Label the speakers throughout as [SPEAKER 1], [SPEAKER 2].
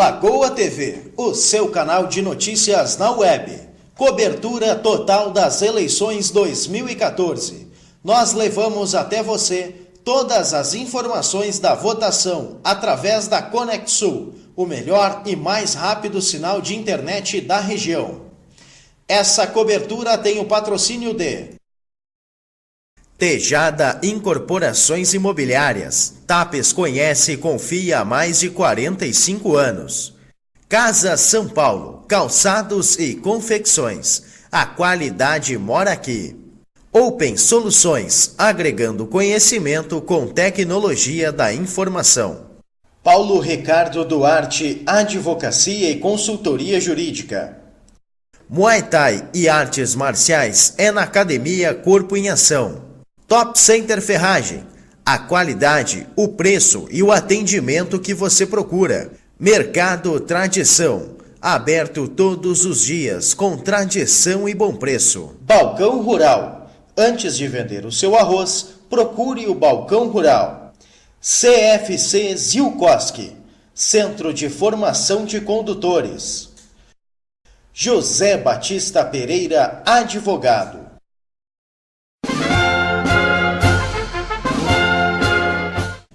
[SPEAKER 1] Lagoa TV, o seu canal de notícias na web. Cobertura total das eleições 2014. Nós levamos até você todas as informações da votação através da Conexul, o melhor e mais rápido sinal de internet da região. Essa cobertura tem o patrocínio de Tejada Incorporações Imobiliárias. Tapes conhece e confia há mais de 45 anos. Casa São Paulo, calçados e confecções. A qualidade mora aqui. Open Soluções, agregando conhecimento com tecnologia da informação. Paulo Ricardo Duarte, Advocacia e Consultoria Jurídica. Muay Thai e artes marciais é na Academia Corpo em Ação. Top Center Ferragem, a qualidade, o preço e o atendimento que você procura. Mercado Tradição, aberto todos os dias com tradição e bom preço. Balcão Rural, antes de vender o seu arroz, procure o Balcão Rural. CFC Zilkowski, Centro de Formação de Condutores. José Batista Pereira, advogado.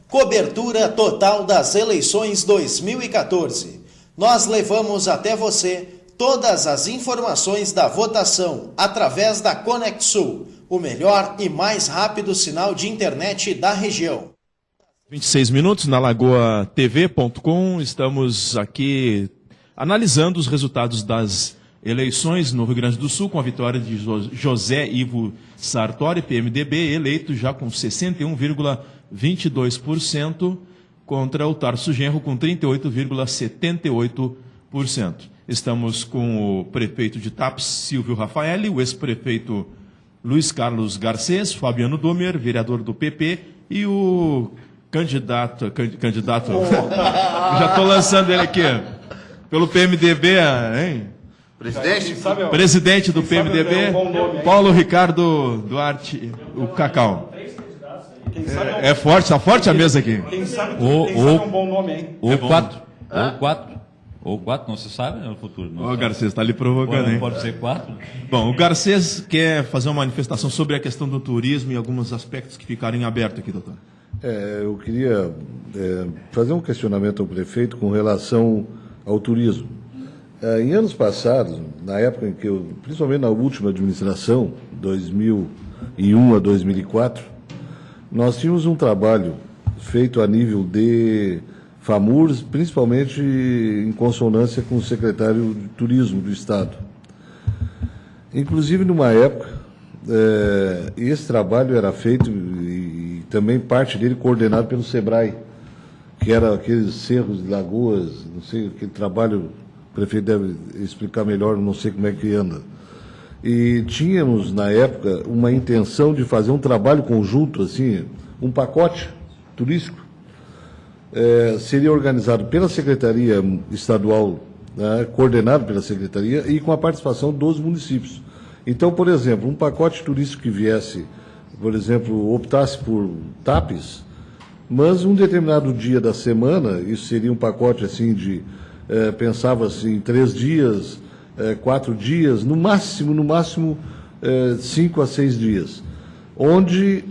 [SPEAKER 1] Cobertura total das eleições 2014. Nós levamos até você todas as informações da votação através da Conexul, o melhor e mais rápido sinal de internet da região.
[SPEAKER 2] 26 minutos na lagoatv.com. Estamos aqui analisando os resultados das eleições no Rio Grande do Sul, com a vitória de José Ivo Sartori, PMDB, eleito já com 61,22%, contra o Tarso Genro com 38,78%. Estamos com o prefeito de Tapes, Silvio Rafaeli, o ex-prefeito Luiz Carlos Garcês, Fabiano Domer, vereador do PP, e o candidato já estou lançando ele aqui, pelo PMDB, hein? Presidente do PMDB, Paulo Ricardo Duarte, o Cacau. É forte, está forte a mesa aqui.
[SPEAKER 3] Quem sabe um bom nome, hein?
[SPEAKER 4] Ou quatro, não se sabe no futuro.
[SPEAKER 2] O Garcês está ali provocando, hein?
[SPEAKER 4] Pode ser 4.
[SPEAKER 2] Bom, o Garcês quer fazer uma manifestação sobre a questão do turismo e alguns aspectos que ficaram em aberto aqui, doutor.
[SPEAKER 5] Eu queria fazer um questionamento ao prefeito com relação ao turismo. Em anos passados, na época em que principalmente na última administração, 2001 a 2004, nós tínhamos um trabalho feito a nível de FAMURS, principalmente em consonância com o secretário de Turismo do Estado. Inclusive, numa época, esse trabalho era feito e também parte dele coordenado pelo SEBRAE, que era aqueles cerros de lagoas, não sei, aquele trabalho, o prefeito deve explicar melhor, não sei como é que anda. E tínhamos, na época, uma intenção de fazer um trabalho conjunto, assim, um pacote turístico. Seria organizado pela Secretaria Estadual, né, coordenado pela Secretaria, e com a participação dos municípios. Então, por exemplo, um pacote turístico que viesse, por exemplo, optasse por Tapes, mas um determinado dia da semana, isso seria um pacote assim de, pensava-se em 3 dias, 4 dias, no máximo 5 a 6 dias, onde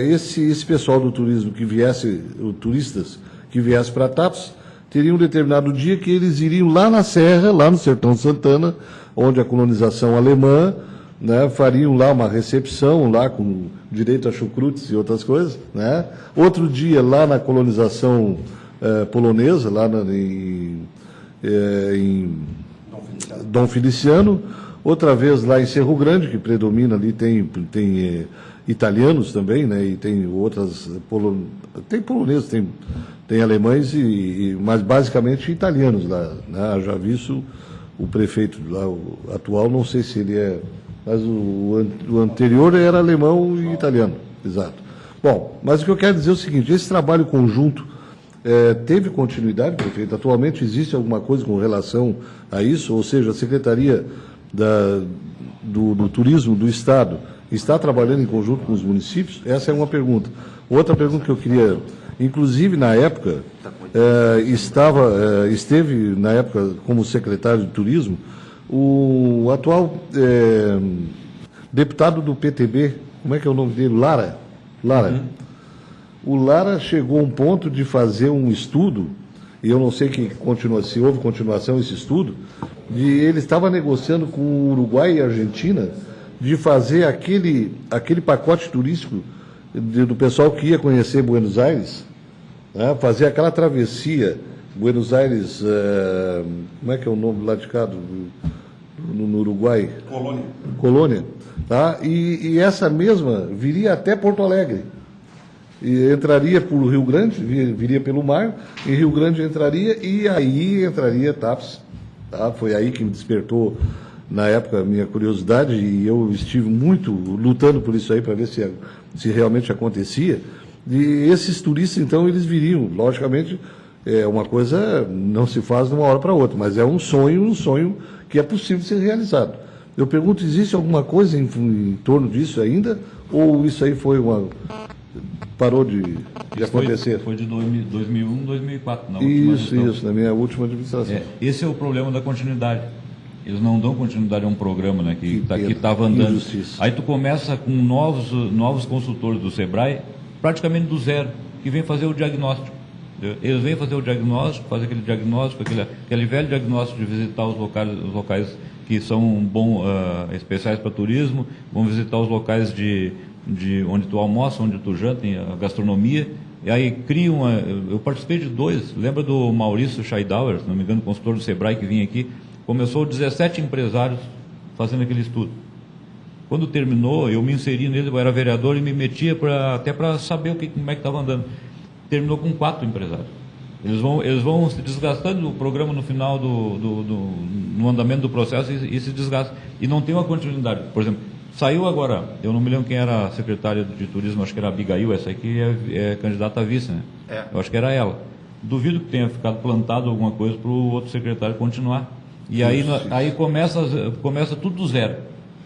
[SPEAKER 5] esse pessoal do turismo que viesse, os turistas que viessem para Tapes, teriam um determinado dia que eles iriam lá na Serra, lá no Sertão de Santana, onde a colonização alemã, né, fariam lá uma recepção, lá com direito a chucrutes e outras coisas, né? Outro dia lá na colonização polonesa, lá em Dom Feliciano, outra vez lá em Cerro Grande, que predomina ali, tem italianos também, né, e tem outras, tem poloneses, tem alemães, mas basicamente italianos lá, né? Já vi isso, o prefeito lá, o atual, não sei se ele é, mas o anterior era alemão e italiano, exato. Bom, mas o que eu quero dizer é o seguinte, esse trabalho conjunto teve continuidade, prefeito? Atualmente existe alguma coisa com relação a isso? Ou seja, a Secretaria do Turismo do Estado está trabalhando em conjunto com os municípios? Essa é uma pergunta. Outra pergunta que eu queria Inclusive, na época, esteve, na época, como secretário de Turismo, o atual deputado do PTB, como é que é o nome dele? Lara. O Lara chegou a um ponto de fazer um estudo, e eu não sei se houve continuação esse estudo, ele estava negociando com o Uruguai e a Argentina de fazer aquele pacote turístico do pessoal que ia conhecer Buenos Aires, né, fazer aquela travessia Buenos Aires, como é que é o nome lá de cá no Uruguai? Colônia. Tá? E essa mesma viria até Porto Alegre. E entraria por Rio Grande, viria pelo mar, em Rio Grande entraria, e aí entraria TAPS. Tá? Foi aí que me despertou, na época, a minha curiosidade, e eu estive muito lutando por isso aí, para ver se realmente acontecia. E esses turistas, então, eles viriam. Logicamente, uma coisa não se faz de uma hora para outra, mas é um sonho que é possível ser realizado. Eu pergunto, existe alguma coisa em torno disso ainda, ou isso aí parou de acontecer?
[SPEAKER 4] Foi de 2001, 2004.
[SPEAKER 5] Isso, na minha última administração.
[SPEAKER 4] Esse é o problema da continuidade. Eles não dão continuidade a um programa, né, que estava andando.
[SPEAKER 5] Injustiça.
[SPEAKER 4] Aí tu começa com novos consultores do SEBRAE, praticamente do zero, que vem fazer o diagnóstico. Eles vêm fazer o diagnóstico, fazem aquele diagnóstico, aquele velho diagnóstico de visitar os locais que são especiais para turismo, vão visitar os locais de onde tu almoça, onde tu janta, a gastronomia, e aí criam, eu participei de 2, lembra do Maurício Scheidauer, se não me engano, consultor do SEBRAE que vinha aqui, começou 17 empresários fazendo aquele estudo. Quando terminou, eu me inseri nele, eu era vereador e me metia até para saber como é que estava andando. Terminou com 4 empresários. Eles vão se desgastando o programa no final no andamento do processo e se desgasta. E não tem uma continuidade. Por exemplo, saiu agora, eu não me lembro quem era a secretária de turismo, acho que era a Abigail, essa aqui é candidata a vice, né? Eu acho que era ela. Duvido que tenha ficado plantado alguma coisa para o outro secretário continuar. E aí começa tudo do zero.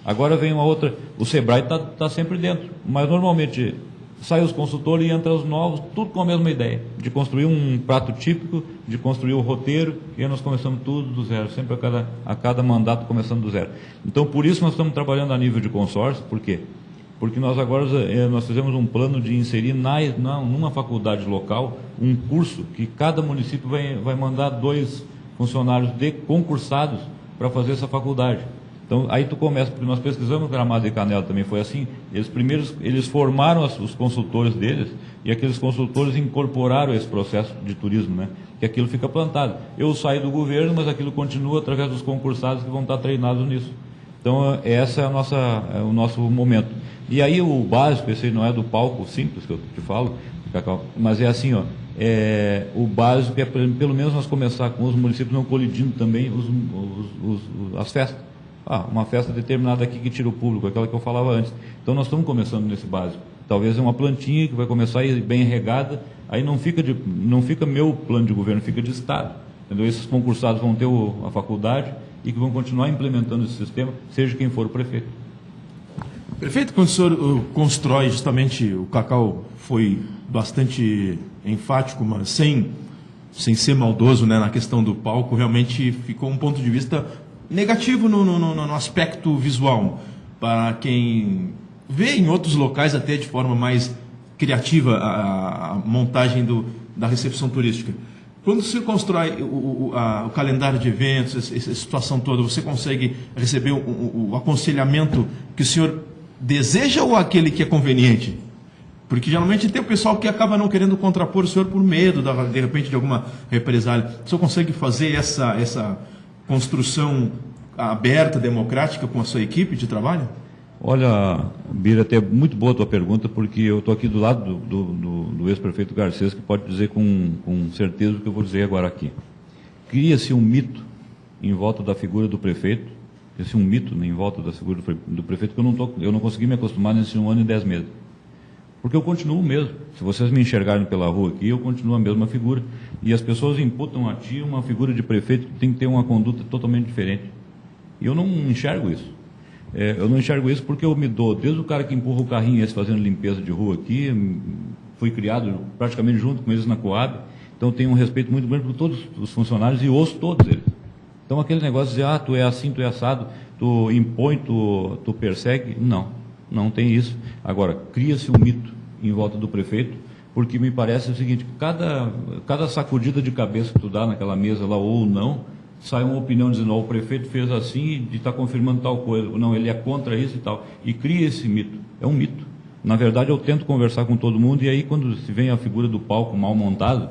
[SPEAKER 4] Agora vem uma outra, o SEBRAE está sempre dentro, mas normalmente saem os consultores e entram os novos, tudo com a mesma ideia, de construir um prato típico, de construir o roteiro, e aí nós começamos tudo do zero, sempre a cada mandato começando do zero. Então, por isso nós estamos trabalhando a nível de consórcio. Por quê? Porque nós agora nós fizemos um plano de inserir numa faculdade local um curso que cada município vai mandar 2 funcionários concursados para fazer essa faculdade. Então, aí tu começa, porque nós pesquisamos Gramado e Canela, também foi assim, eles formaram os consultores deles, e aqueles consultores incorporaram esse processo de turismo, né? Que aquilo fica plantado. Eu saio do governo, mas aquilo continua através dos concursados que vão estar treinados nisso. Então, essa é o nosso momento. E aí o básico, esse não é do palco simples que eu te falo, Cacau, mas é assim, ó, o básico é pelo menos nós começar com os municípios não colidindo também as festas. Uma festa determinada aqui que tira o público, aquela que eu falava antes. Então nós estamos começando nesse básico. Talvez é uma plantinha que vai começar a ir bem regada, aí não fica meu plano de governo, fica de Estado. Entendeu? Esses concursados vão ter a faculdade e que vão continuar implementando esse sistema, seja quem for o prefeito.
[SPEAKER 2] Prefeito, quando o senhor constrói, justamente, o Cacau foi bastante enfático, mas sem ser maldoso, né, na questão do palco, realmente ficou um ponto de vista negativo no aspecto visual, para quem vê em outros locais até de forma mais criativa a montagem da recepção turística. Quando você constrói o calendário de eventos, essa situação toda, você consegue receber o aconselhamento que o senhor deseja ou aquele que é conveniente? Porque geralmente tem o pessoal que acaba não querendo contrapor o senhor por medo, de repente, de alguma represália. O senhor consegue fazer essa construção aberta, democrática com a sua equipe de trabalho?
[SPEAKER 4] Olha, Bira, até muito boa a tua pergunta, porque eu estou aqui do lado do ex-prefeito Garcês, que pode dizer com certeza o que eu vou dizer agora aqui. Cria-se um mito em volta da figura do prefeito, cria-se um mito em volta da figura do prefeito, que eu não consegui me acostumar nesse 1 ano e 10 meses. Porque eu continuo o mesmo. Se vocês me enxergarem pela rua aqui, eu continuo a mesma figura. E as pessoas imputam a ti uma figura de prefeito que tem que ter uma conduta totalmente diferente. E eu não enxergo isso. Eu não enxergo isso porque eu me dou, desde o cara que empurra o carrinho esse fazendo limpeza de rua aqui, fui criado praticamente junto com eles na Coab, então eu tenho um respeito muito grande por todos os funcionários e ouço todos eles. Então aquele negócio de dizer, tu é assim, tu é assado, tu impõe, tu persegue, não tem isso. Agora, cria-se um mito em volta do prefeito, porque me parece o seguinte, cada sacudida de cabeça que tu dá naquela mesa lá ou não, sai uma opinião dizendo, o prefeito fez assim e está confirmando tal coisa, não, ele é contra isso e tal, e cria esse mito, é um mito. Na verdade, eu tento conversar com todo mundo, e aí quando se vem a figura do palco mal montado,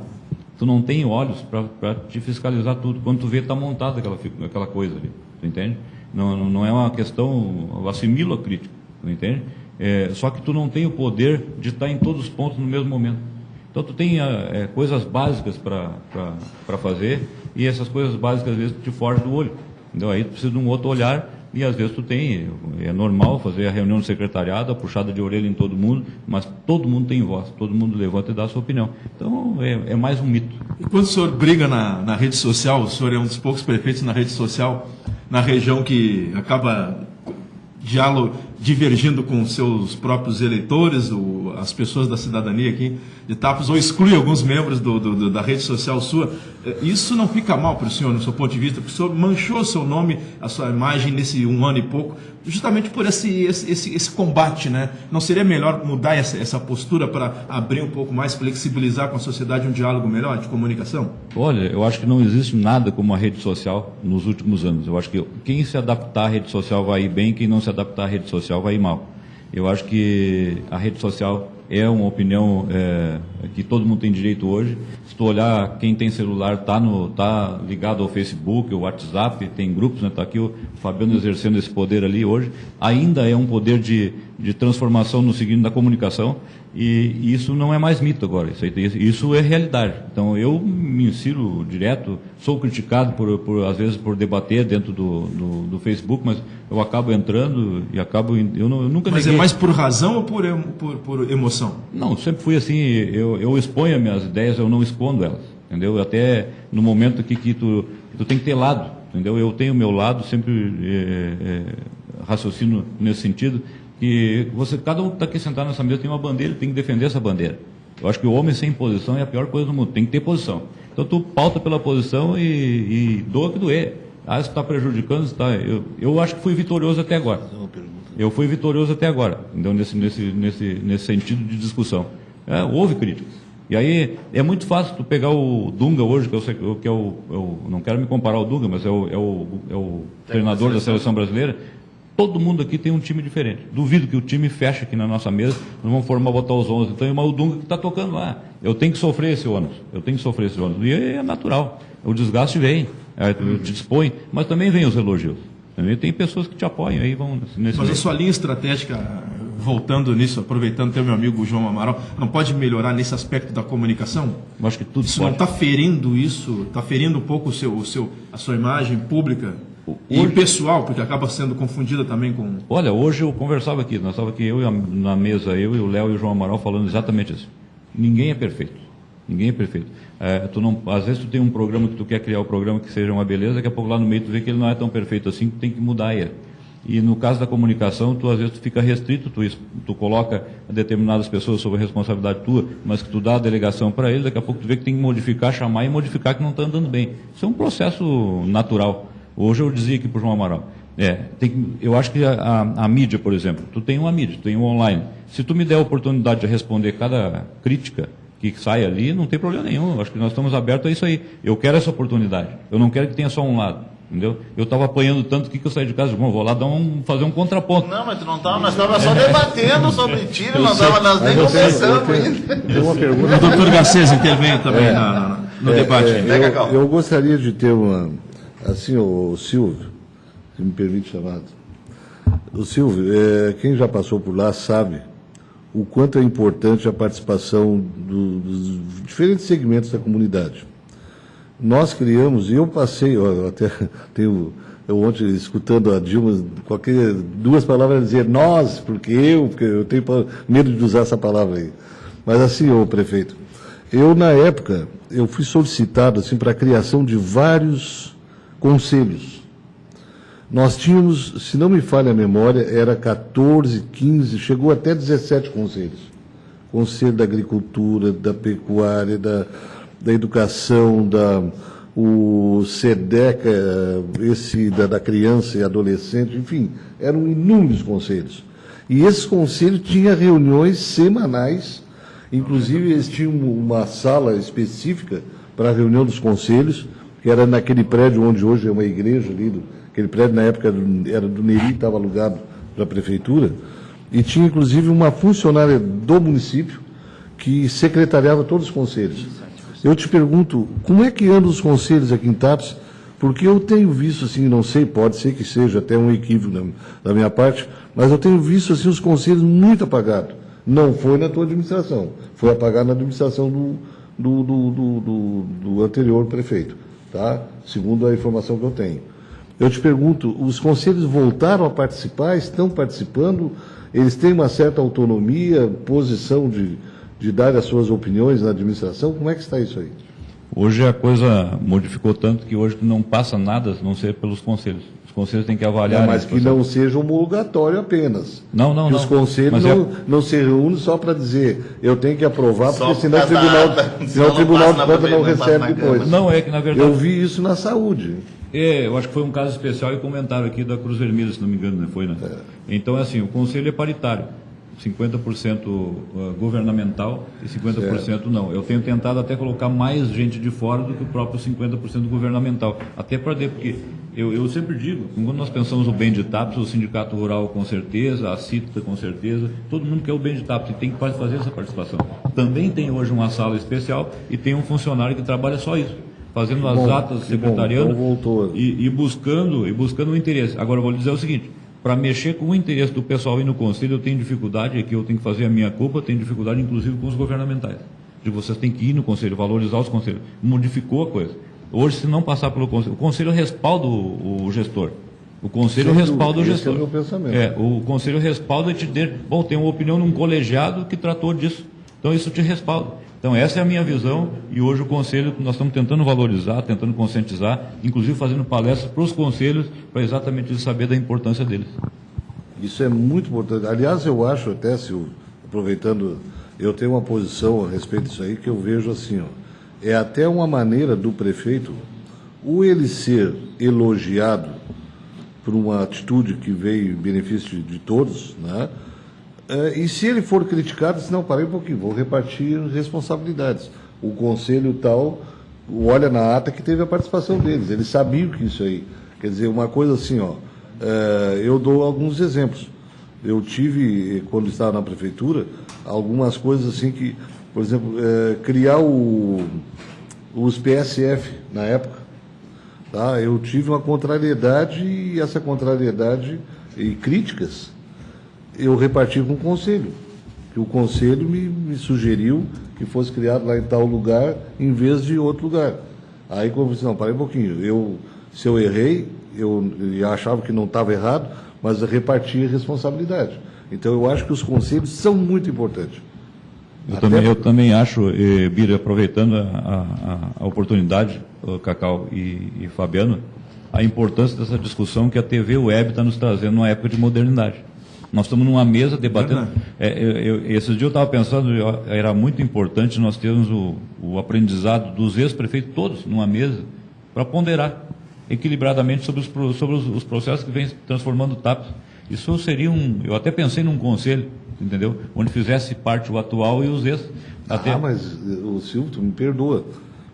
[SPEAKER 4] tu não tem olhos para te fiscalizar tudo, quando tu vê está montada aquela coisa ali, tu entende? Não é uma questão, eu assimilo a crítica, tu entende? Só que tu não tem o poder de estar em todos os pontos no mesmo momento. Então tu tem coisas básicas para fazer, e essas coisas básicas às vezes te fogem do olho. Então aí tu precisa de um outro olhar, e às vezes é normal fazer a reunião do secretariado, a puxada de orelha em todo mundo, mas todo mundo tem voz, todo mundo levanta e dá a sua opinião. Então é mais um mito.
[SPEAKER 2] E quando o senhor briga na rede social, o senhor é um dos poucos prefeitos na rede social, na região que acaba divergindo com seus próprios eleitores, ou as pessoas da cidadania aqui de Tapes, ou exclui alguns membros da rede social sua, isso não fica mal para o senhor, no seu ponto de vista, porque o senhor manchou seu nome, a sua imagem nesse 1 ano e pouco, justamente por esse combate, né? Não seria melhor mudar essa postura para abrir um pouco mais, flexibilizar com a sociedade um diálogo melhor de comunicação?
[SPEAKER 4] Olha, eu acho que não existe nada como a rede social nos últimos anos. Eu acho que quem se adaptar à rede social vai ir bem, quem não se adaptar à rede social vai ir mal. Eu acho que a rede social é uma opinião que todo mundo tem direito hoje. Se tu olhar, quem tem celular tá ligado ao Facebook, ao WhatsApp, tem grupos, né? Está aqui o Fabiano exercendo esse poder ali hoje. Ainda é um poder de transformação no seguinte da comunicação, e isso não é mais mito agora, isso é realidade. Então eu me insiro direto, sou criticado às vezes por debater dentro do Facebook, mas eu acabo entrando e eu nunca
[SPEAKER 2] Mas
[SPEAKER 4] neguei.
[SPEAKER 2] é mais por razão ou por emoção?
[SPEAKER 4] Não, sempre fui assim, eu exponho as minhas ideias, eu não escondo elas, entendeu? Até no momento que tu tem que ter lado, entendeu? Eu tenho o meu lado, sempre raciocino nesse sentido, que cada um que está aqui sentado nessa mesa tem uma bandeira, tem que defender essa bandeira. Eu acho que o homem sem posição é a pior coisa do mundo, tem que ter posição. Então tu pauta pela posição e doa o que doer. Se está prejudicando, eu acho que fui vitorioso até agora. Eu fui vitorioso até agora, então, nesse sentido de discussão. Houve críticas. E aí é muito fácil tu pegar o Dunga hoje, que não quero me comparar ao Dunga, mas é o treinador da seleção brasileira. Todo mundo aqui tem um time diferente. Duvido que o time feche aqui na nossa mesa, nós vamos botar os 11. Então é o Dunga que está tocando lá. Eu tenho que sofrer esse ônus. E é natural. O desgaste vem, te dispõe, mas também vem os elogios. Também tem pessoas que te apoiam aí, vão nesse.
[SPEAKER 2] Mas a sua linha estratégica, voltando nisso, aproveitando ter meu amigo João Amaral, não pode melhorar nesse aspecto da comunicação?
[SPEAKER 4] Eu acho que tudo
[SPEAKER 2] isso
[SPEAKER 4] pode.
[SPEAKER 2] Não está ferindo isso? Está ferindo um pouco a sua imagem pública e pessoal, porque acaba sendo confundida também com...
[SPEAKER 4] Olha, hoje eu conversava aqui, nós estávamos aqui na mesa, eu e o Léo e o João Amaral falando exatamente isso. Ninguém é perfeito. Ninguém é perfeito. Às vezes tu tem um programa que tu quer criar um programa que seja uma beleza, daqui a pouco lá no meio tu vê que ele não é tão perfeito assim, tu tem que mudar ele. E no caso da comunicação, às vezes tu fica restrito, tu coloca determinadas pessoas sob a responsabilidade tua, mas que tu dá a delegação para ele, daqui a pouco tu vê que tem que modificar, chamar e modificar que não está andando bem. Isso é um processo natural. Hoje eu dizia aqui para o João Amaral, eu acho que a mídia, por exemplo, tu tem uma mídia, tu tem um online. Se tu me der a oportunidade de responder cada crítica que sai ali, não tem problema nenhum. Eu acho que nós estamos abertos a isso aí. Eu quero essa oportunidade. Eu não quero que tenha só um lado. Entendeu? Eu estava apanhando tanto que eu saí de casa, vou lá fazer um contraponto.
[SPEAKER 6] Não, mas tu não estava, nós estávamos só debatendo sobre tiro, nós nem conversamos ainda.
[SPEAKER 5] Tem uma pergunta.
[SPEAKER 2] O doutor Garcês intervém também no debate.
[SPEAKER 5] Eu gostaria de ter o Silvio, se me permite chamar. O Silvio, quem já passou por lá sabe o quanto é importante a participação dos diferentes segmentos da comunidade. Nós criamos, e eu passei, eu ontem escutando a Dilma, qualquer duas palavras dizer nós, porque eu tenho medo de usar essa palavra aí. Mas assim, prefeito, na época, eu fui solicitado assim, para a criação de vários conselhos. Nós tínhamos, se não me falha a memória, era 14, 15, chegou até 17 conselhos. Conselho da Agricultura, da Pecuária, da Educação, o SEDECA, da Criança e Adolescente, enfim, eram inúmeros conselhos. E esses conselhos tinham reuniões semanais, inclusive eles tinham uma sala específica para a reunião dos conselhos, que era naquele prédio onde hoje é uma igreja ali, aquele prédio na época era do Neri, estava alugado para a prefeitura, e tinha inclusive uma funcionária do município que secretariava todos os conselhos. Eu te pergunto, como é que andam os conselhos aqui em Tapes? Porque eu tenho visto, assim, não sei, pode ser que seja até um equívoco da minha parte, mas eu tenho visto, assim, os conselhos muito apagados. Não foi na tua administração, foi apagado na administração do anterior prefeito, tá? Segundo a informação que eu tenho. Eu te pergunto, os conselhos voltaram a participar, estão participando, eles têm uma certa autonomia, posição de dar as suas opiniões na administração? Como é que está isso aí?
[SPEAKER 4] Hoje a coisa modificou tanto que hoje não passa nada a não ser pelos conselhos. Os conselhos têm que avaliar.
[SPEAKER 5] Mas que não seja homologatório apenas.
[SPEAKER 4] Não.
[SPEAKER 5] Que os conselhos não se reúnem só para dizer eu tenho que aprovar, porque senão o Tribunal de Contas não recebe depois.
[SPEAKER 4] Não, é que na verdade...
[SPEAKER 5] Eu vi isso na saúde.
[SPEAKER 4] Eu acho que foi um caso especial e comentaram aqui da Cruz Vermelha, se não me engano, né? Foi, né? Então, assim, o conselho é paritário. 50% governamental e 50% não. Eu tenho tentado até colocar mais gente de fora do que o próprio 50% governamental. Até para porque eu sempre digo, quando nós pensamos no bem de Tapes, o Sindicato Rural com certeza, a CITA com certeza, todo mundo quer o bem de Tapes e tem que fazer essa participação. Também tem hoje uma sala especial e tem um funcionário que trabalha só isso, fazendo as atas secretariando e buscando o interesse. Agora eu vou lhe dizer o seguinte, para mexer com o interesse do pessoal e no conselho, eu tenho dificuldade, aqui eu tenho que fazer a minha culpa, eu tenho dificuldade inclusive com os governamentais. De vocês têm que ir no conselho, valorizar os conselhos. Modificou a coisa. Hoje, se não passar pelo conselho, o conselho respalda o gestor. O conselho respalda o gestor.
[SPEAKER 5] Esse é o meu pensamento.
[SPEAKER 4] O conselho respalda e te diz, bom, tem uma opinião num colegiado que tratou disso. Então isso te respalda. Então essa é a minha visão e hoje o conselho nós estamos tentando valorizar, tentando conscientizar, inclusive fazendo palestras para os conselhos para exatamente saber da importância deles.
[SPEAKER 5] Isso é muito importante. Aliás, eu acho até, aproveitando, eu tenho uma posição a respeito disso aí que eu vejo assim, é até uma maneira do prefeito, ou ele ser elogiado por uma atitude que veio em benefício de todos, né? E se ele for criticado, não, parei um pouquinho, vou repartir responsabilidades. O conselho tal olha na ata que teve a participação deles, eles sabiam que isso aí. Quer dizer, uma coisa assim, eu dou alguns exemplos. Eu tive, quando estava na prefeitura, algumas coisas assim que, por exemplo, criar os PSF na época. Tá? Eu tive uma contrariedade e essa contrariedade e críticas eu reparti com o conselho. Que o conselho me sugeriu que fosse criado lá em tal lugar em vez de outro lugar. Aí, como eu disse, não, parei um pouquinho. Se eu errei, eu achava que não estava errado, mas eu reparti a responsabilidade. Então, eu acho que os conselhos são muito importantes.
[SPEAKER 4] Eu também acho, Bira, aproveitando a oportunidade, Cacau e Fabiano, a importância dessa discussão que a TV Web está nos trazendo numa época de modernidade. Nós estamos numa mesa debatendo. Esses dias eu estava pensando, era muito importante nós termos o aprendizado dos ex-prefeitos todos numa mesa para ponderar equilibradamente sobre os processos que vêm transformando o Tapes. Isso seria eu até pensei num conselho, entendeu? Onde fizesse parte o atual e os ex.
[SPEAKER 5] Mas o Silvio, tu me perdoa,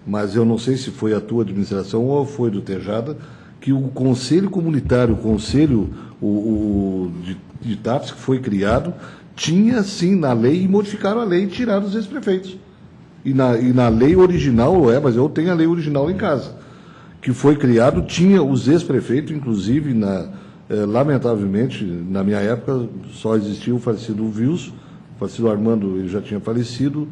[SPEAKER 5] mas eu não sei se foi a tua administração ou foi do Tejada, que o conselho comunitário, o conselho de Tapes que foi criado, tinha sim na lei, e modificaram a lei e tiraram os ex-prefeitos. E na lei original, mas eu tenho a lei original em casa, que foi criado, tinha os ex-prefeitos, inclusive, lamentavelmente, na minha época, só existia o falecido Wilson, o falecido Armando, ele já tinha falecido,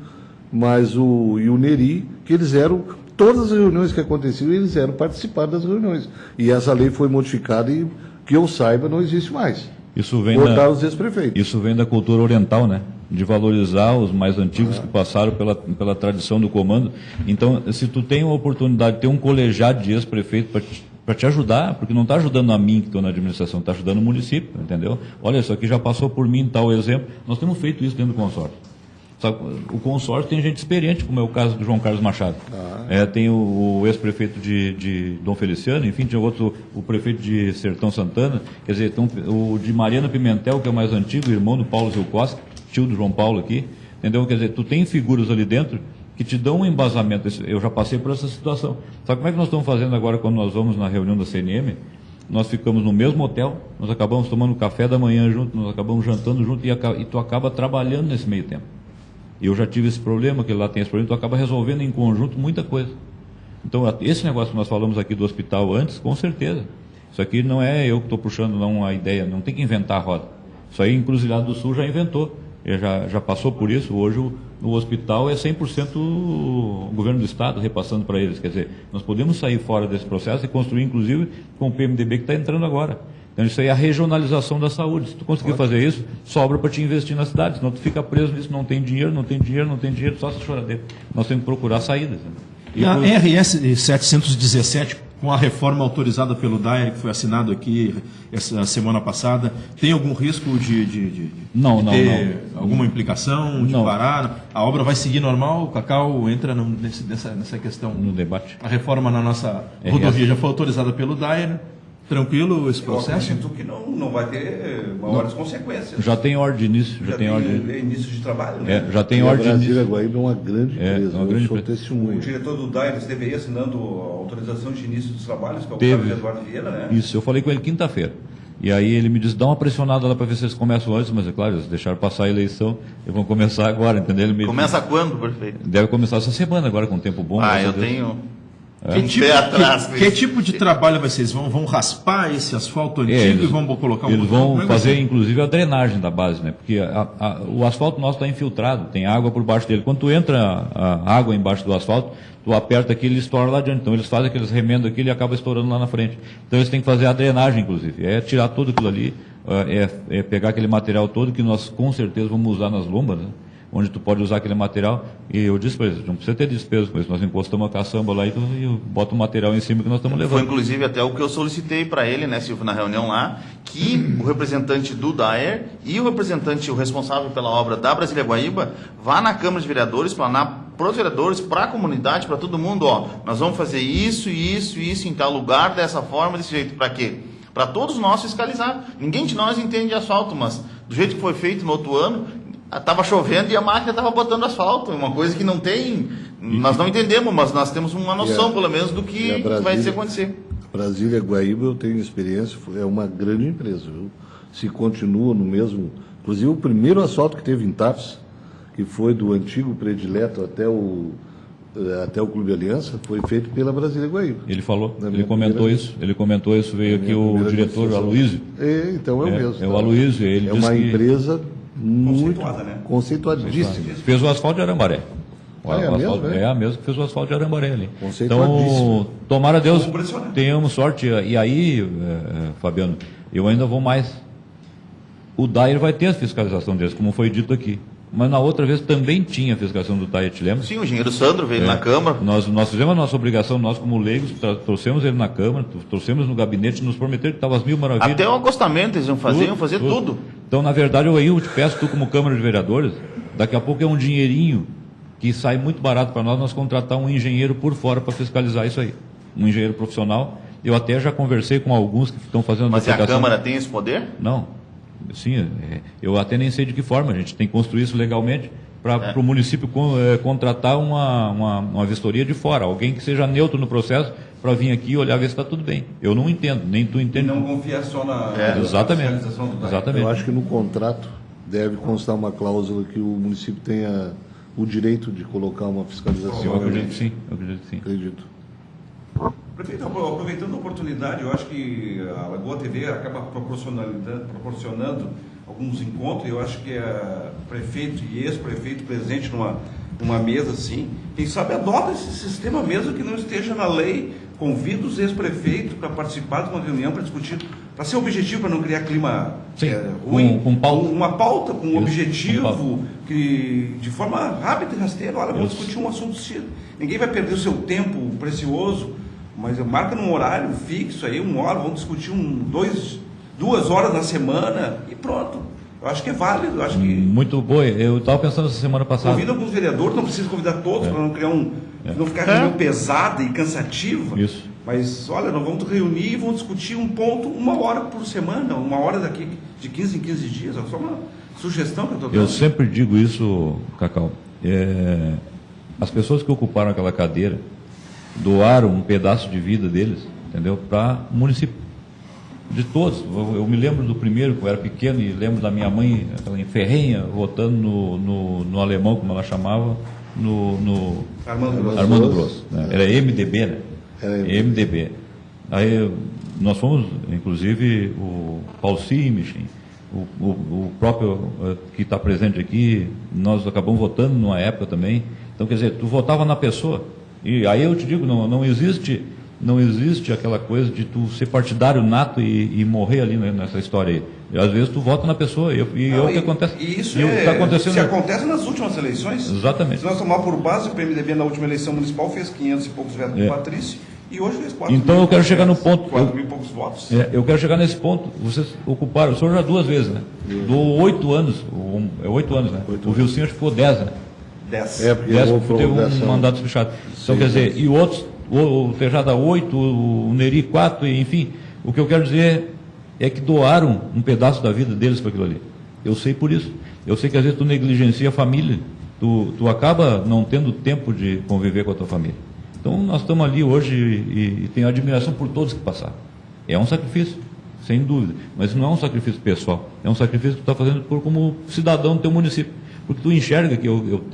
[SPEAKER 5] mas o Neri, que eles eram, todas as reuniões que aconteciam, eles eram participar das reuniões. E essa lei foi modificada e, que eu saiba, não existe mais.
[SPEAKER 4] Isso vem
[SPEAKER 5] os ex-prefeitos.
[SPEAKER 4] Isso vem da cultura oriental, né? De valorizar os mais antigos que passaram pela tradição do comando. Então, se tu tem uma oportunidade de ter um colegiado de ex-prefeito para te ajudar, porque não está ajudando a mim que estou na administração, está ajudando o município, entendeu? Olha, isso aqui já passou por mim, tal exemplo. Nós temos feito isso dentro do consórcio. Sabe, o consórcio tem gente experiente, como é o caso do João Carlos Machado. Tem o ex-prefeito de Dom Feliciano, enfim, tinha outro, o prefeito de Sertão Santana, quer dizer, então, o de Mariana Pimentel, que é o mais antigo, irmão do Paulo Zil Costa, tio do João Paulo aqui, entendeu? Quer dizer, tu tem figuras ali dentro que te dão um embasamento. Eu já passei por essa situação. Sabe como é que nós estamos fazendo agora quando nós vamos na reunião da CNM? Nós ficamos no mesmo hotel, nós acabamos tomando café da manhã junto, nós acabamos jantando junto e tu acaba trabalhando nesse meio tempo. E eu já tive esse problema, que lá tem esse problema, tu acaba resolvendo em conjunto muita coisa. Então, esse negócio que nós falamos aqui do hospital antes, com certeza. Isso aqui não é eu que estou puxando não, a ideia, não tem que inventar a roda. Isso aí, Encruzilhada do Sul já inventou. Ele já passou por isso. Hoje o hospital é 100% o governo do estado repassando para eles. Quer dizer, nós podemos sair fora desse processo e construir, inclusive, com o PMDB que está entrando agora. Então isso aí é a regionalização da saúde. Se tu conseguir fazer isso, sobra para te investir na cidade. Senão tu fica preso nisso, não tem dinheiro, só se choradeira. Nós temos que procurar saídas. Né?
[SPEAKER 2] E a RS 717, com a reforma autorizada pelo DAER, que foi assinado aqui essa semana passada, tem algum risco de ter alguma implicação, de parar? A obra vai seguir normal? O Cacau entra nessa questão?
[SPEAKER 4] No debate.
[SPEAKER 2] A reforma na nossa rodovia já foi autorizada pelo DAER? Tranquilo esse processo?
[SPEAKER 3] Eu acredito que não vai ter maiores consequências.
[SPEAKER 4] Já tem ordem de início.
[SPEAKER 3] Já tem início de trabalho, né?
[SPEAKER 4] Já tem ordem de início.
[SPEAKER 5] A Brasília Guaíba é uma grande empresa, eu sou testemunho.
[SPEAKER 3] O diretor do DAER esteve aí assinando a autorização de início dos trabalhos, que é o
[SPEAKER 4] Teve.
[SPEAKER 3] Carlos Eduardo Vieira, né?
[SPEAKER 4] Isso, eu falei com ele quinta-feira. E aí ele me disse, dá uma pressionada lá para ver se eles começam antes, mas é claro, eles deixaram passar a eleição, eles vão começar agora, entendeu?
[SPEAKER 6] Começa quando, prefeito?
[SPEAKER 4] Deve começar essa semana agora, com tempo bom.
[SPEAKER 6] Eu tenho...
[SPEAKER 2] Que tipo de trabalho vai ser? Eles vão raspar esse asfalto antigo e vão colocar
[SPEAKER 4] Eles vão fazer, inclusive, a drenagem da base, né? Porque o asfalto nosso está infiltrado, tem água por baixo dele. Quando tu entra a água embaixo do asfalto, tu aperta aqui e ele estoura lá adiante. Então eles fazem aqueles remendos aqui e ele acaba estourando lá na frente. Então eles têm que fazer a drenagem, inclusive. É tirar tudo aquilo ali, é pegar aquele material todo que nós com certeza vamos usar nas lombas, né? Onde tu pode usar aquele material, e eu disse para eles, não precisa ter despesa com isso, nós encostamos a caçamba lá e bota o material em cima que nós estamos levando.
[SPEAKER 6] Foi inclusive até o que eu solicitei para ele, né, Silvio, na reunião lá, que o representante do DAER e o responsável pela obra da Brasília Guaíba vá na Câmara de Vereadores, planar para os vereadores, para a comunidade, para todo mundo, nós vamos fazer isso em tal lugar, dessa forma, desse jeito, para quê? Para todos nós fiscalizar. Ninguém de nós entende de asfalto, mas do jeito que foi feito no outro ano, estava chovendo e a máquina estava botando asfalto, uma coisa que não tem, nós não entendemos, mas nós temos uma noção, pelo menos, do que vai se acontecer.
[SPEAKER 5] Brasília Guaíba, eu tenho experiência, é uma grande empresa, viu? Se continua no mesmo, inclusive o primeiro asfalto que teve em Tapes, que foi do antigo predileto até o Clube Aliança, foi feito pela Brasília Guaíba.
[SPEAKER 4] Ele falou, ele comentou isso, veio aqui o diretor, o Aloysio.
[SPEAKER 5] Então é o mesmo.
[SPEAKER 4] É o Aloysio, ele disse
[SPEAKER 5] uma
[SPEAKER 4] que...
[SPEAKER 5] empresa muito
[SPEAKER 3] né?
[SPEAKER 5] conceituadíssima.
[SPEAKER 4] Fez o asfalto de Arambaré.
[SPEAKER 5] É
[SPEAKER 4] a mesma que fez o asfalto de Arambaré ali.
[SPEAKER 5] Conceituadíssimo.
[SPEAKER 4] Então, tomara Deus, tenhamos sorte. E aí, Fabiano, eu ainda vou mais. O DAER vai ter a fiscalização deles, como foi dito aqui. Mas na outra vez também tinha a fiscalização do DAER, te lembra?
[SPEAKER 6] Sim, o engenheiro Sandro veio na Câmara.
[SPEAKER 4] Nós fizemos a nossa obrigação, nós como leigos, trouxemos ele na Câmara, trouxemos no gabinete, nos prometeram que estava às mil maravilhas.
[SPEAKER 6] Até o acostamento eles iam fazer tudo.
[SPEAKER 4] Então, na verdade, eu te peço, tu como Câmara de Vereadores, daqui a pouco é um dinheirinho que sai muito barato para nós contratar um engenheiro por fora para fiscalizar isso aí. Um engenheiro profissional. Eu até já conversei com alguns que estão fazendo...
[SPEAKER 6] Mas a Câmara tem esse poder?
[SPEAKER 4] Não. Sim, eu até nem sei de que forma. A gente tem que construir isso legalmente para o município contratar uma vistoria de fora. Alguém que seja neutro no processo para vir aqui e olhar ver se está tudo bem. Eu não entendo, nem tu entende.
[SPEAKER 3] E não confia só na
[SPEAKER 4] fiscalização do DAER. Exatamente.
[SPEAKER 5] Eu acho que no contrato deve constar uma cláusula que o município tenha o direito de colocar uma fiscalização.
[SPEAKER 4] Eu acredito que sim.
[SPEAKER 5] Acredito.
[SPEAKER 3] Prefeito, aproveitando a oportunidade, eu acho que a Lagoa TV acaba proporcionando alguns encontros. Eu acho que prefeito e ex-prefeito presente numa mesa assim, quem sabe adota esse sistema mesmo que não esteja na lei, convida os ex-prefeitos para participar de uma reunião para discutir, para ser objetivo, para não criar clima ruim,
[SPEAKER 4] com pauta.
[SPEAKER 3] Uma pauta com um objetivo que de forma rápida e rasteira, olha, vamos discutir um assunto, ninguém vai perder o seu tempo precioso, mas marca num horário fixo aí, 1 hora, vamos discutir 2 horas na semana e pronto. Eu acho que é válido, eu acho que...
[SPEAKER 4] Muito boa. Eu estava pensando essa semana passada.
[SPEAKER 3] Convida alguns vereadores, não precisa convidar todos, para não criar não ficar reunião pesada e cansativa.
[SPEAKER 4] Isso.
[SPEAKER 3] Mas, olha, nós vamos reunir e vamos discutir um ponto, 1 hora por semana, 1 hora daqui de 15 em 15 dias. É só uma sugestão que eu estou dando.
[SPEAKER 4] Eu sempre digo isso, Cacau. As pessoas que ocuparam aquela cadeira doaram um pedaço de vida deles, entendeu? Para o município. De todos. Eu me lembro do primeiro, que eu era pequeno, e lembro da minha mãe, aquela enferrenha, votando no alemão, como ela chamava, no Armando Grosso. Né? Era MDB, né? MDB. Aí nós fomos, inclusive, o Paulo Simichin, o próprio que está presente aqui, nós acabamos votando numa época também. Então, quer dizer, tu votava na pessoa. E aí eu te digo, não existe aquela coisa de tu ser partidário nato e morrer ali nessa história aí. E, às vezes tu vota na pessoa é o que acontece.
[SPEAKER 3] E isso
[SPEAKER 4] tá acontecendo...
[SPEAKER 3] se acontece nas últimas eleições.
[SPEAKER 4] Exatamente.
[SPEAKER 3] Se nós tomar por base, o PMDB na última eleição municipal fez 500 e poucos votos do Patrício e hoje fez 4
[SPEAKER 4] então
[SPEAKER 3] mil.
[SPEAKER 4] Eu quero chegar no ponto.
[SPEAKER 3] 4 mil e poucos votos.
[SPEAKER 4] Eu quero chegar nesse ponto. Vocês ocuparam, o senhor já 2 vezes, né? Do 8 anos, 8 anos, né? O Vilcinho acho que ficou 10, né? 10.
[SPEAKER 5] Porque
[SPEAKER 4] 10 teve um mandato fechado. Então, quer dizer, e outros, o Tejada 8, o Neri 4, enfim, o que eu quero dizer é que doaram um pedaço da vida deles para aquilo ali. Eu sei por isso. Eu sei que às vezes tu negligencia a família, tu acaba não tendo tempo de conviver com a tua família. Então nós estamos ali hoje e tenho admiração por todos que passaram. É um sacrifício, sem dúvida, mas não é um sacrifício pessoal, é um sacrifício que tu está fazendo como cidadão do teu município. Porque tu enxerga que eu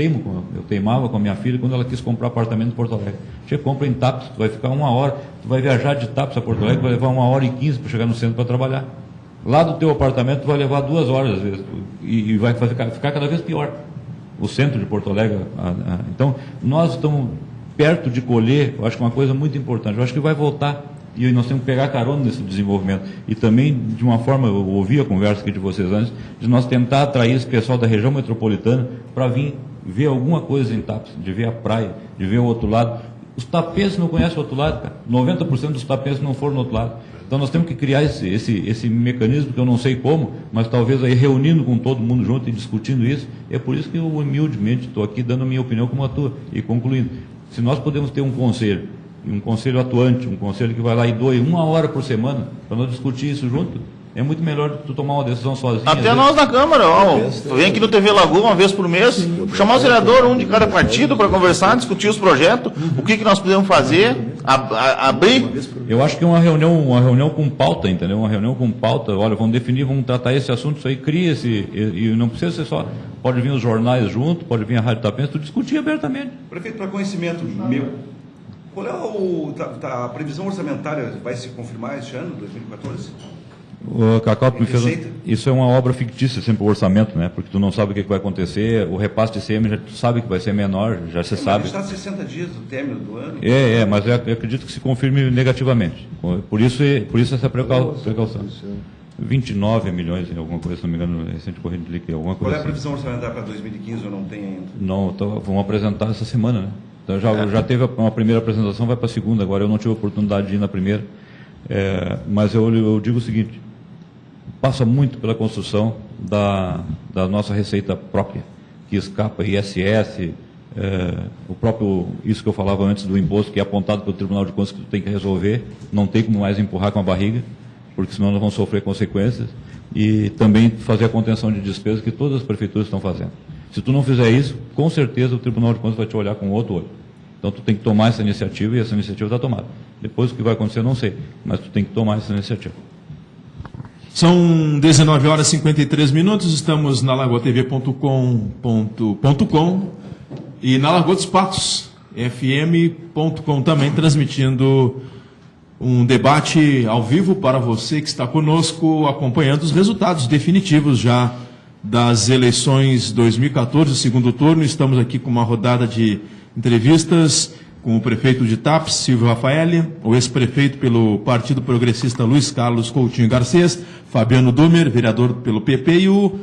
[SPEAKER 4] teimava com a minha filha quando ela quis comprar apartamento em Porto Alegre. Chega, compra em TAPS, tu vai ficar 1 hora, tu vai viajar de TAPS a Porto Alegre, vai levar 1h15 para chegar no centro para trabalhar. Lá do teu apartamento tu vai levar 2 horas às vezes, e vai ficar cada vez pior. O centro de Porto Alegre. Então, nós estamos perto de colher, eu acho que é uma coisa muito importante, eu acho que vai voltar. E nós temos que pegar carona nesse desenvolvimento. E também, de uma forma, eu ouvi a conversa aqui de vocês antes, de nós tentar atrair esse pessoal da região metropolitana para vir ver alguma coisa em TAPS, de ver a praia, de ver o outro lado. Os tapenses não conhecem o outro lado, cara. 90% dos tapenses não foram no outro lado. Então nós temos que criar esse mecanismo, que eu não sei como, mas talvez aí reunindo com todo mundo junto e discutindo isso. É por isso que eu humildemente estou aqui dando a minha opinião como a tua. E concluindo, se nós podemos ter um conselho atuante, um conselho que vai lá e doe 1 hora por semana para nós discutir isso junto, é muito melhor do que tu tomar uma decisão sozinho.
[SPEAKER 6] Até nós na Câmara, vem aqui no TV Lagoa 1 vez por mês, chamar o vereador, um de cada partido, para conversar, discutir os projetos, o que nós podemos fazer, abrir.
[SPEAKER 4] Eu acho que uma reunião com pauta, entendeu? Uma reunião com pauta, olha, vamos definir, vamos tratar esse assunto, isso aí, cria e não precisa ser só, pode vir os jornais junto, pode vir a Rádio Tapense, tu discutir abertamente.
[SPEAKER 3] Prefeito, para conhecimento meu, qual é a previsão orçamentária? Vai se confirmar este ano, 2014?
[SPEAKER 4] O Cacau me fez. Isso é uma obra fictícia, sempre o orçamento, né? Porque tu não sabe o que vai acontecer. O repasse de ICM, tu sabe que vai ser menor, já se sabe.
[SPEAKER 3] Está a 60 dias do término do ano.
[SPEAKER 4] Mas eu acredito que se confirme negativamente. Por isso essa precaução. 29 milhões, alguma coisa, se não me engano, recente corrente de líquido, alguma coisa.
[SPEAKER 3] Qual é a previsão orçamentária para 2015? Eu não tenho ainda.
[SPEAKER 4] Não, vamos apresentar essa semana, né? Então já teve uma primeira apresentação, vai para a segunda, agora eu não tive a oportunidade de ir na primeira. Mas eu digo o seguinte, passa muito pela construção da nossa receita própria, que escapa ISS, o próprio, isso que eu falava antes do imposto, que é apontado pelo Tribunal de Contas que tu tem que resolver, não tem como mais empurrar com a barriga, porque senão nós vamos sofrer consequências, e também fazer a contenção de despesas que todas as prefeituras estão fazendo. Se tu não fizer isso, com certeza o Tribunal de Contas vai te olhar com outro olho. Então tu tem que tomar essa iniciativa e essa iniciativa está tomada. Depois o que vai acontecer eu não sei, mas tu tem que tomar essa iniciativa.
[SPEAKER 2] São 19 horas e 53 minutos, estamos na lagoatv.com e na Lagoa dos Patos, fm.com também, transmitindo um debate ao vivo para você que está conosco, acompanhando os resultados definitivos já das eleições 2014, segundo turno. Estamos aqui com uma rodada de entrevistas com o prefeito de TAPS, Silvio Rafaeli, o ex-prefeito pelo Partido Progressista Luiz Carlos Coutinho Garcês, Fabiano Domer, vereador pelo PP, e o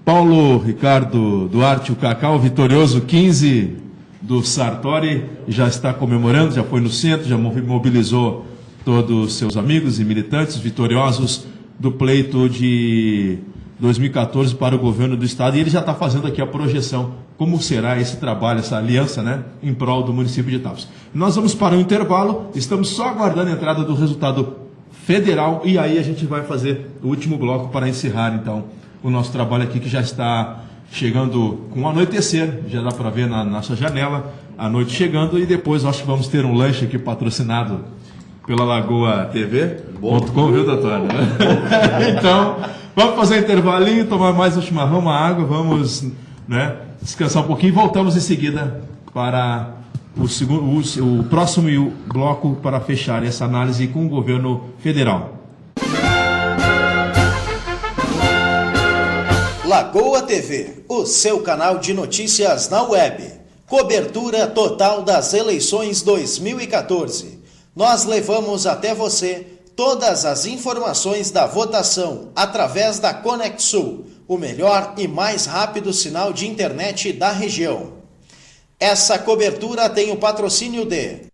[SPEAKER 2] Paulo Ricardo Duarte, o Cacau, vitorioso 15 do Sartori, já está comemorando, já foi no centro, já mobilizou todos os seus amigos e militantes vitoriosos do pleito de 2014 para o governo do estado, e ele já está fazendo aqui a projeção, como será esse trabalho, essa aliança, né, em prol do município de Tapes. Nós vamos para um intervalo, estamos só aguardando a entrada do resultado federal, e aí a gente vai fazer o último bloco para encerrar, então, o nosso trabalho aqui, que já está chegando com o anoitecer, já dá para ver na nossa janela, a noite chegando, e depois acho que vamos ter um lanche aqui patrocinado pela Lagoa TV.com, viu, doutor? Então, vamos fazer um intervalinho, tomar mais um chimarrão, uma água, vamos, né, descansar um pouquinho e voltamos em seguida para o próximo bloco para fechar essa análise com o governo federal.
[SPEAKER 1] Lagoa TV, o seu canal de notícias na web. Cobertura total das eleições 2014. Nós levamos até você todas as informações da votação através da Conexul, o melhor e mais rápido sinal de internet da região. Essa cobertura tem o patrocínio de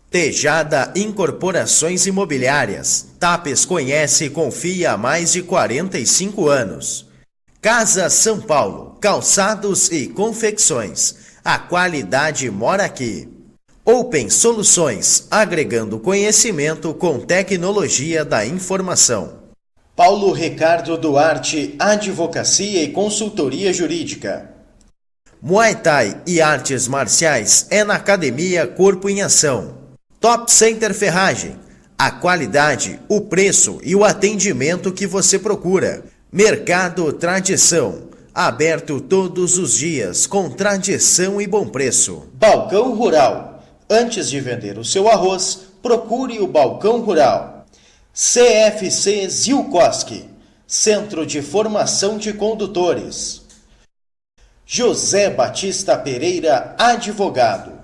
[SPEAKER 1] Tejada Incorporações Imobiliárias. Tapes conhece e confia há mais de 45 anos. Casa São Paulo, calçados e confecções. A qualidade mora aqui. Open Soluções, agregando conhecimento com tecnologia da informação. Paulo Ricardo Duarte, Advocacia e Consultoria Jurídica. Muay Thai e Artes Marciais é na Academia Corpo em Ação. Top Center Ferragem, a qualidade, o preço e o atendimento que você procura. Mercado Tradição, aberto todos os dias com tradição e bom preço. Balcão Rural, antes de vender o seu arroz, procure o Balcão Rural. CFC Zilkowski, Centro de Formação de Condutores. José Batista Pereira, advogado.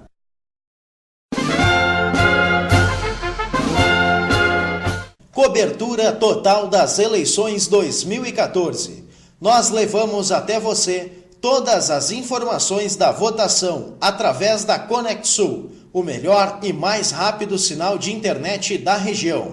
[SPEAKER 1] Cobertura total das eleições 2014. Nós levamos até você todas as informações da votação através da Conexul, o melhor e mais rápido sinal de internet da região.